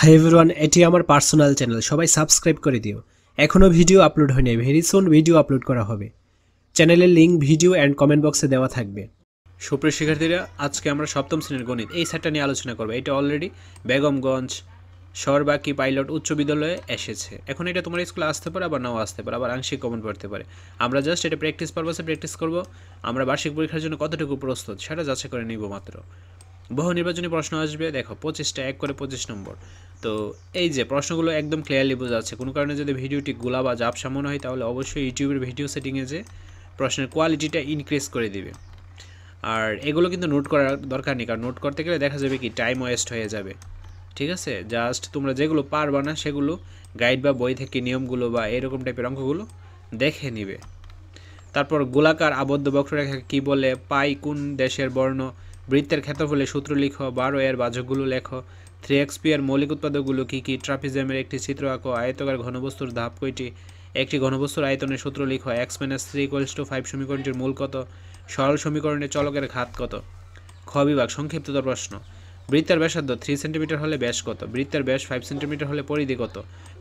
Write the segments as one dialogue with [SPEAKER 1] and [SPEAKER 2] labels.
[SPEAKER 1] Hi everyone, এটি আমার personal channel, সবাই সাবস্ক্রাইব করে দিও। এখনও ভিডিও আপলোড হয়নি, ভেরি সুন ভিডিও আপলোড করা হবে। চ্যানেলের লিঙ্ক ভিডিও অ্যান্ড কমেন্ট বক্সে দেওয়া থাকবে। সুপ্রিয় শিক্ষার্থীরা, আজকে আমরা সপ্তম শ্রেণীর গণিত এই সেটটা নিয়ে আলোচনা করবো। এটা অলরেডি বেগমগঞ্জ সরবাকি পাইলট উচ্চ বিদ্যালয়ে এসেছে। এখন এটা তোমার স্কুলে আসতে পারে, আবার নাও আসতে পারে, আবার আংশিক কমন পড়তে পারে। আমরা জাস্ট এটা প্র্যাকটিস পারপাসে প্র্যাকটিস করব। আমরা বার্ষিক পরীক্ষার জন্য কতটুকু প্রস্তুত সেটা যাচাই করে নিব মাত্র। বহু নির্বাচনী প্রশ্ন আসবে, দেখো 25টা, 1 করে 25 নম্বর। তো এই যে প্রশ্নগুলো একদম ক্লিয়ারলি বোঝা যাচ্ছে। কোনো কারণে যদি ভিডিওটি গোলা বা ঝাপসা মনে হয়, তাহলে অবশ্যই ইউটিউবের ভিডিও সেটিংয়ে যে প্রশ্নের কোয়ালিটিটা ইনক্রিজ করে দিবে। আর এগুলো কিন্তু নোট করার দরকার নেই, কারণ নোট করতে গেলে দেখা যাবে কি টাইম ওয়েস্ট হয়ে যাবে। ঠিক আছে, জাস্ট তোমরা যেগুলো পারবা না সেগুলো গাইড বা বই থেকে নিয়মগুলো বা এরকম টাইপের অঙ্কগুলো দেখে নিবে। তারপর গোলাকার আবদ্ধ বক্ররেখাকে কী বলে, পাই কোন দেশের বর্ণ, বৃত্তের ক্ষেত্রফলে সূত্র লিখো, 12 এর ভাজকগুলো লেখো, 3xp এর মৌলিক উৎপাদকগুলো কী কী, ট্রাপিজিয়ামের একটি চিত্র আঁকো, আয়তকার ঘনবস্তুর ধাপ কয়টি, একটি ঘনবস্তুর আয়তনের সূত্র লিখো, x - 3 = 5 সমীকরণটির মূল কত, সরল সমীকরণে চলকের ঘাত কত। খ বিভাগ সংক্ষিপ্ততর প্রশ্ন, বৃত্তের ব্যাসার্ধ 3 সেন্টিমিটার হলে ব্যাস কত, বৃত্তের ব্যাস 5 সেন্টিমিটার হলে পরিধি কত,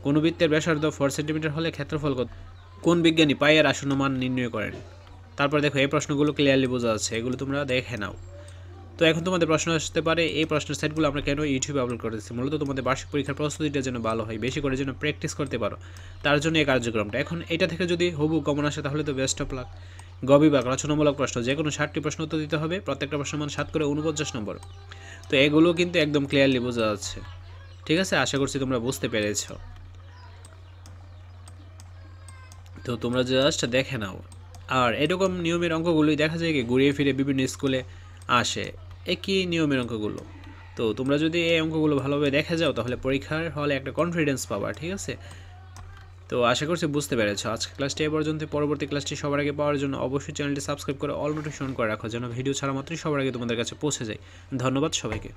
[SPEAKER 1] কোন বৃত্তের ব্যাসার্ধ 4 সেন্টিমিটার হলে ক্ষেত্রফল কত, কোন বিজ্ঞানী পাইয়ের আসন্ন মান নির্ণয় করেন। তারপর দেখো এই প্রশ্নগুলো ক্লিয়ারলি বোঝা যাচ্ছে, এগুলো তোমরা দেখে নাও। তো এখন তোমাদের প্রশ্ন আসতে পারে, এই প্রশ্নের সেটগুলো আমরা কেন ইউটিউবে আপলোড করতেছি? মূলত তোমাদের বার্ষিক পরীক্ষার প্রস্তুতিটা যেন ভালো হয়, বেশি করে যেন প্র্যাকটিস করতে পারো, তার জন্য এই কার্যক্রমটা। এখন এটা থেকে যদি হুবহু কমন আসে তাহলে তো বেস্ট অফ লাক। গ বিভাগ রচনামূলক প্রশ্ন, যে কোনো 60টি প্রশ্ন উত্তর দিতে হবে, প্রত্যেকটা প্রশ্ন মান 7 করে 49 নম্বর। তো এগুলো কিন্তু একদম ক্লিয়ারলি বোঝা যাচ্ছে। ঠিক আছে, আশা করছি তোমরা বুঝতে পেরেছ। তো তোমরা জাস্ট দেখে নাও। আর এরকম নিয়মের অঙ্কগুলোই দেখা যায় কি ঘুরিয়ে ফিরে বিভিন্ন স্কুলে আসে, একই নিয়মের অঙ্কগুলো। তো তোমরা যদি এই অঙ্কগুলো ভালোভাবে দেখে যাও, তাহলে পরীক্ষার হলে একটা কনফিডেন্স পাবা। ঠিক আছে, তো আশা করছি বুঝতে পেরেছো। আজকে ক্লাসটি এ পর্যন্ত। পরবর্তী ক্লাসটি সবার আগে পাওয়ার জন্য অবশ্যই চ্যানেলটি সাবস্ক্রাইব করে অল নোটিফিকেশন করে রাখো, যেন ভিডিও ছাড়া মাত্রই সবার আগে তোমাদের কাছে পৌঁছে যায়। ধন্যবাদ সবাইকে।